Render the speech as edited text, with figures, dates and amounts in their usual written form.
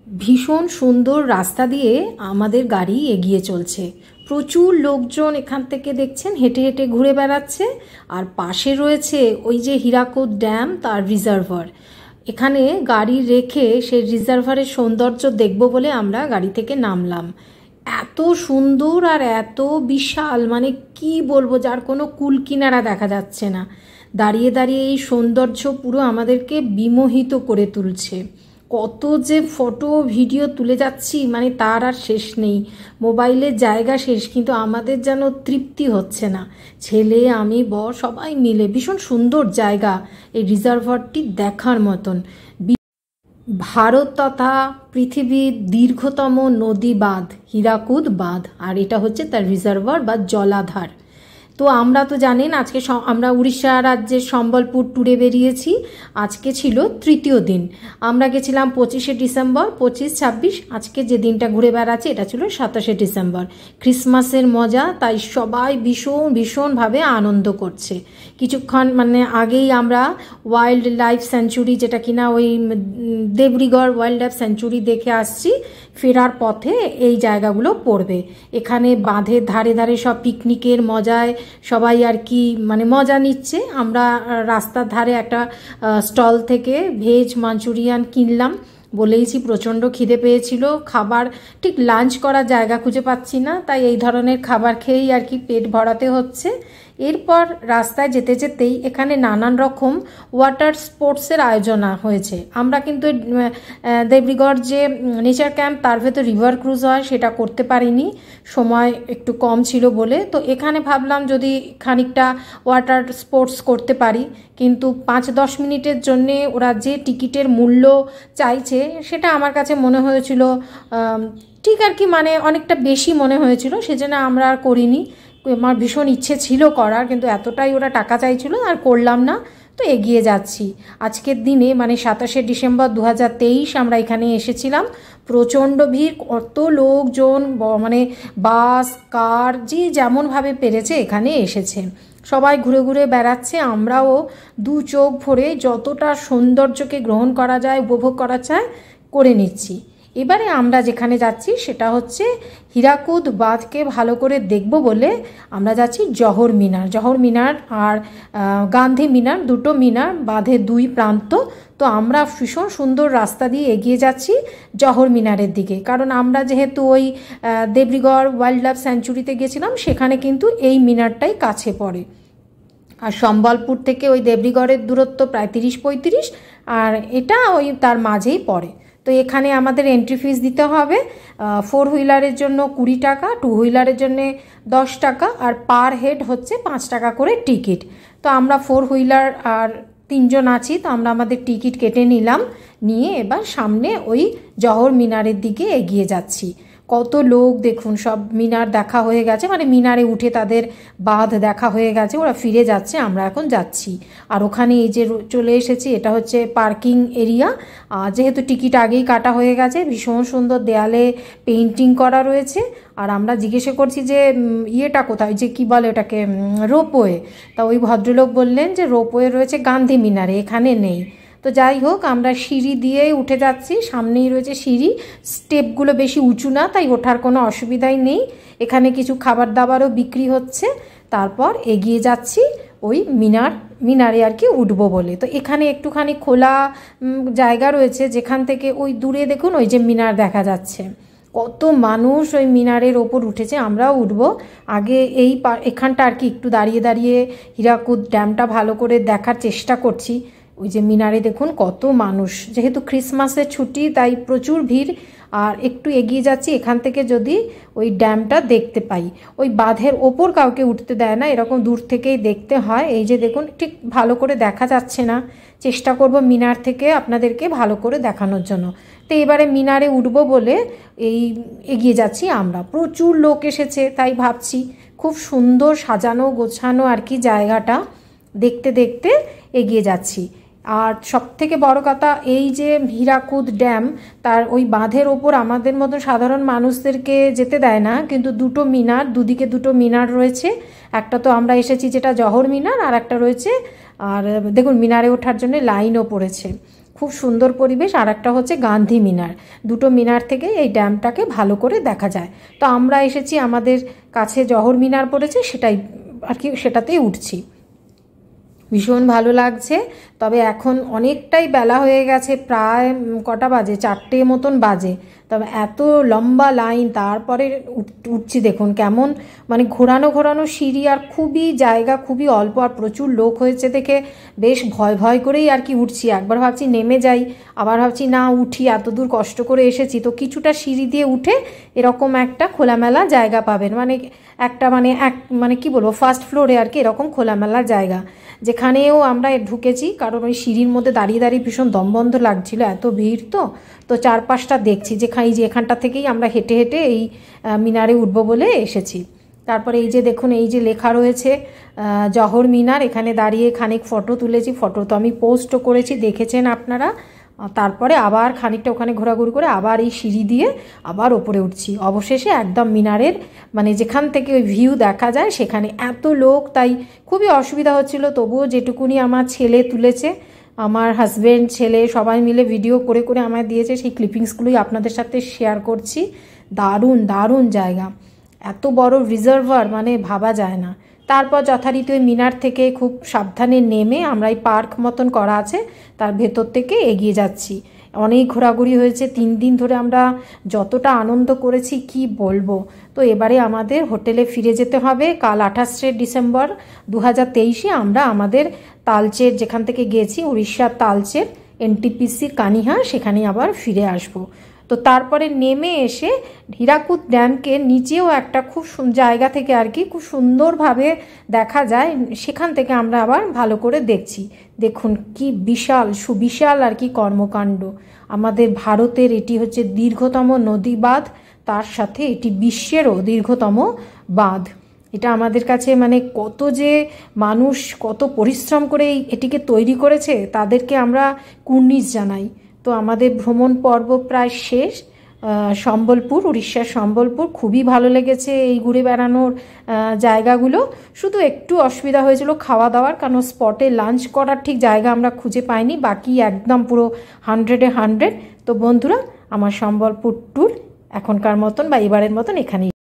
ভীষণ সুন্দর রাস্তা দিয়ে আমাদের গাড়ি এগিয়ে চলছে। প্রচুর লোকজন এখান থেকে দেখছেন হেঁটে হেঁটে ঘুরে বেড়াচ্ছে। আর পাশে রয়েছে ওই যে হীরাকুদ ড্যাম, তার রিজার্ভার। এখানে গাড়ি রেখে সেই রিজার্ভারের সৌন্দর্য দেখব বলে আমরা গাড়ি থেকে নামলাম। এত সুন্দর আর এত বিশাল, মানে কি বলবো, যার কোনো কুল কিনারা দেখা যাচ্ছে না। দাঁড়িয়ে দাঁড়িয়ে এই সৌন্দর্য পুরো আমাদেরকে বিমোহিত করে তুলছে। কত যে ফটো ভিডিও তুলে যাচ্ছি, মানে তার আর শেষ নেই। মোবাইলের জায়গা শেষ, কিন্তু আমাদের যেন তৃপ্তি হচ্ছে না। ছেলে, আমি, বর সবাই মিলে ভীষণ সুন্দর জায়গা, এই রিজার্ভারটি দেখার মতন। ভারত তথা পৃথিবীর দীর্ঘতম নদী বাঁধ হীরাকুদ বাঁধ, আর এটা হচ্ছে তার রিজার্ভার বা জলাধার। তো আমরা তো জানেন আজকে আমরা উড়িষ্যা রাজ্যের সম্বলপুর ট্যুরে বেরিয়েছি। আজকে ছিল তৃতীয় দিন। আমরা গেছিলাম 25শে ডিসেম্বর, 25, 26। আজকে যে দিনটা ঘুরে বেড়াচ্ছি এটা ছিল 27শে ডিসেম্বর, ক্রিসমাসের মজা। তাই সবাই ভীষণভাবে আনন্দ করছে। কিছুক্ষণ মানে আগেই আমরা ওয়াইল্ড লাইফ স্যাঞ্চুরি, যেটা কিনা ওই দেবরিগড় ওয়াইল্ড লাইফ স্যাঞ্চুরি দেখে আসছি। ফেরার পথে এই জায়গাগুলো পড়বে। এখানে বাঁধের ধারে ধারে সব পিকনিকের মজায় সবাই আর কি মানে মজা নিচ্ছে। আমরা রাস্তার ধারে একটা স্টল থেকে ভেজ মাঞ্চুরিয়ান কিনলাম। বলেইছি প্রচণ্ড খিদে পেয়েছিল, খাবার ঠিক লাঞ্চ করার জায়গা খুঁজে পাচ্ছি না, তাই এই ধরনের খাবার খেয়েই আর কি পেট ভরাতে হচ্ছে। এরপর রাস্তায় যেতে যেতেই এখানে নানান রকম ওয়াটার স্পোর্টসের আয়োজন হয়েছে। আমরা কিন্তু দেবরিগড় যে নেচার ক্যাম্প, তার ভেতর রিভার ক্রুজ হয়, সেটা করতে পারিনি, সময় একটু কম ছিল বলে। তো এখানে ভাবলাম যদি খানিকটা ওয়াটার স্পোর্টস করতে পারি, কিন্তু 5-10 মিনিটের জন্যে ওরা যে টিকিটের মূল্য চাইছে সেটা আমার কাছে মনে হয়েছিল ঠিক আর কি, মানে অনেকটা বেশি মনে হয়েছিল, সেজন্য আমরা আর করিনি। আমার ভীষণ ইচ্ছে ছিল করার, কিন্তু এতটাই ওরা টাকা চাইছিল আর করলাম না। তো এগিয়ে যাচ্ছি। আজকের দিনে মানে 27শে ডিসেম্বর 2023 আমরা এখানে এসেছিলাম। প্রচণ্ড ভিড়, কত লোকজন, মানে বাস, কার, যে যেমনভাবে পেরেছে এখানে এসেছে। সবাই ঘুরে ঘুরে বেড়াচ্ছে। আমরাও দু চোখ ভরে যতটা সৌন্দর্যকে গ্রহণ করা যায়, উপভোগ করা যায় করে নিচ্ছি। এবারে আমরা যেখানে যাচ্ছি সেটা হচ্ছে হীরাকুদ বাঁধকে ভালো করে দেখব বলে আমরা যাচ্ছি জহর মিনার। জহর মিনার আর গান্ধী মিনার, দুটো মিনার, বাঁধের দুই প্রান্ত। তো আমরা ভীষণ সুন্দর রাস্তা দিয়ে এগিয়ে যাচ্ছি জহর মিনারের দিকে, কারণ আমরা যেহেতু ওই দেবরিগড় ওয়াইল্ড লাইফ স্যাঞ্চুরিতে গেছিলাম, সেখানে কিন্তু এই মিনারটাই কাছে পড়ে। আর সম্বলপুর থেকে ওই দেবরিগড়ের দূরত্ব প্রায় 30-35, আর এটা ওই তার মাঝেই পড়ে। তো এখানে আমাদের এন্ট্রি ফিস দিতে হবে। 4 হুইলারের জন্য 20 টাকা, 2 হুইলারের জন্য 10 টাকা, আর পার হেড হচ্ছে 5 টাকা করে টিকিট। তো আমরা 4 হুইলার আর 3 জন আছি, তো আমরা আমাদের টিকিট কেটে নিলাম। নিয়ে এবার সামনে ওই জহর মিনারের দিকে এগিয়ে যাচ্ছি। কত লোক দেখুন, সব মিনার দেখা হয়ে গেছে, মানে মিনারে উঠে তাদের বাঁধ দেখা হয়ে গেছে, ওরা ফিরে যাচ্ছে, আমরা এখন যাচ্ছি। আর ওখানে এই যে চলে এসেছি, এটা হচ্ছে পার্কিং এরিয়া। যেহেতু টিকিট আগেই কাটা হয়ে গেছে, ভীষণ সুন্দর দেয়ালে পেইন্টিং করা রয়েছে। আর আমরা জিজ্ঞেস করছি যে ইয়েটা কোথায়, যে কি বলে ওটাকে, রোপওয়ে। তা ওই ভদ্রলোক বললেন যে রোপওয়ে রয়েছে গান্ধী মিনারে, এখানে নেই। তো যাই হোক, আমরা সিঁড়ি দিয়েই উঠে যাচ্ছি। সামনেই রয়েছে সিঁড়ি, স্টেপগুলো বেশি উঁচু না, তাই ওঠার কোনো অসুবিধাই নেই। এখানে কিছু খাবার দাবারও বিক্রি হচ্ছে। তারপর এগিয়ে যাচ্ছি ওই মিনারে আর কি উঠবো বলে। তো এখানে একটুখানি খোলা জায়গা রয়েছে, যেখান থেকে ওই দূরে দেখুন ওই যে মিনার দেখা যাচ্ছে। কত মানুষ ওই মিনারের ওপর উঠেছে, আমরাও উঠবো। আগে এখানটা আর কি একটু দাঁড়িয়ে দাঁড়িয়ে হীরাকুদ ড্যামটা ভালো করে দেখার চেষ্টা করছি। ওই যে মিনারে দেখুন কত মানুষ, যেহেতু ক্রিসমাসের ছুটি তাই প্রচুর ভিড়। আর একটু এগিয়ে যাচ্ছি, এখান থেকে যদি ওই ড্যামটা দেখতে পাই। ওই বাঁধের ওপর কাউকে উঠতে দেয় না, এরকম দূর থেকেই দেখতে হয়। এই যে দেখুন, ঠিক ভালো করে দেখা যাচ্ছে না, চেষ্টা করব মিনার থেকে আপনাদেরকে ভালো করে দেখানোর জন্য। তো এবারে মিনারে উঠবো বলে এই এগিয়ে যাচ্ছি আমরা। প্রচুর লোক এসেছে, তাই ভাবছি খুব সুন্দর সাজানো গোছানো আর কি জায়গাটা। দেখতে দেখতে এগিয়ে যাচ্ছি। আর সবথেকে বড় কথা, এই যে হীরাকুদ ড্যাম, তার ওই বাঁধের ওপর আমাদের মতো সাধারণ মানুষদেরকে যেতে দেয় না, কিন্তু দুটো মিনার, দুদিকে দুটো মিনার রয়েছে। একটা তো আমরা এসেছি যেটা জহর মিনার, আর একটা রয়েছে। আর দেখুন মিনারে ওঠার জন্য লাইনও পড়েছে। খুব সুন্দর পরিবেশ। আর একটা হচ্ছে গান্ধী মিনার, দুটো মিনার থেকে এই ড্যামটাকে ভালো করে দেখা যায়। তো আমরা এসেছি, আমাদের কাছে জওহর মিনার পড়েছে, সেটাই আর কি, সেটাতেই উঠছি। ভীষণ ভালো লাগছে। তবে এখন অনেকটাই বেলা হয়ে গেছে, প্রায় কটা বাজে, 4টে মতন বাজে। তবে এত লম্বা লাইন, তারপরে উঠছি দেখুন কেমন মানে ঘোরানো ঘোরানো সিঁড়ি, আর খুবই জায়গা খুবই অল্প, আর প্রচুর লোক হয়েছে দেখে বেশ ভয় ভয় করেই আর কি উঠছি। একবার ভাবছি নেমে যাই, আবার ভাবছি না উঠি, এত দূর কষ্ট করে এসেছি। তো কিছুটা সিঁড়ি দিয়ে উঠে এরকম একটা খোলামেলা জায়গা পাবেন, মানে একটা মানে কি বলবো, ফার্স্ট ফ্লোরে আর কি এরকম খোলামেলা জায়গা, যেখানেও আমরা ঢুকেছি। কারণ ওই সিঁড়ির মধ্যে দাঁড়িয়ে দাঁড়িয়ে ভীষণ দমবন্ধ লাগছিল, এত ভিড়। তো চারপাশটা দেখছি যে এখানটা থেকেই আমরা হেঁটে হেঁটে এই মিনারে উঠবো বলে এসেছি। তারপরে এই যে দেখুন, এই যে লেখা রয়েছে জওহর মিনার, এখানে দাঁড়িয়ে খানিক ফটো তুলেছি, ফটো তো আমি পোস্টও করেছি, দেখেছেন আপনারা। তারপরে আবার খানিকটা ওখানে ঘোরাঘুরি করে আবার এই সিঁড়ি দিয়ে আবার ওপরে উঠছি। অবশেষে একদম মিনারের মানে যেখান থেকে ওই ভিউ দেখা যায় সেখানে। এত লোক, তাই খুবই অসুবিধা হচ্ছিল, তবুও যেটুকুনি আমার ছেলে তুলেছে, আমার হাজব্যান্ড ছেলে সবাই মিলে ভিডিও করে করে আমায় দিয়েছে, সেই ক্লিপিংসগুলোই আপনাদের সাথে শেয়ার করছি। দারুণ দারুণ জায়গা, এত বড় রিজার্ভার মানে ভাবা যায় না। তারপর যথারীতি ওই মিনার থেকে খুব সাবধানে নেমে আমরা এই পার্ক মতন করা আছে তার ভেতর থেকে এগিয়ে যাচ্ছি। অনেক ঘোরাঘুরি হয়েছে, 3 দিন ধরে আমরা যতটা আনন্দ করেছি কি বলবো। তো এবারে আমাদের হোটেলে ফিরে যেতে হবে। কাল 28শে ডিসেম্বর 2023 আমরা আমাদের তালচের, যেখান থেকে গেছি উড়িষ্যার তালচের এনটিপিসির কানিহা, সেখানে আবার ফিরে আসব। তো তারপরে নেমে এসে হীরাকুদ ড্যামকে নিচেও একটা খুব জায়গা থেকে আর কি খুব সুন্দরভাবে দেখা যায়, সেখান থেকে আমরা আবার ভালো করে দেখছি। দেখুন কি বিশাল সুবিশাল আর কি কর্মকাণ্ড। আমাদের ভারতের এটি হচ্ছে দীর্ঘতম নদী বাঁধ, তার সাথে এটি বিশ্বেরও দীর্ঘতম বাঁধ। এটা আমাদের কাছে মানে কত যে মানুষ কত পরিশ্রম করে এটিকে তৈরি করেছে, তাদেরকে আমরা কুর্নিশ জানাই। তো আমাদের ভ্রমণ পর্ব প্রায় শেষ। সম্বলপুর, উড়িষ্যার সম্বলপুর খুবই ভালো লেগেছে এই ঘুরে বেড়ানোর জায়গাগুলো। শুধু একটু অসুবিধা হয়েছিল খাওয়া দাওয়ার, কারণ স্পটে লাঞ্চ করার ঠিক জায়গা আমরা খুঁজে পাইনি, বাকি একদম পুরো 100-এ 100। তো বন্ধুরা, আমার সম্বলপুর ট্যুর এখনকার মতন বা এবারের মতন এখানেই।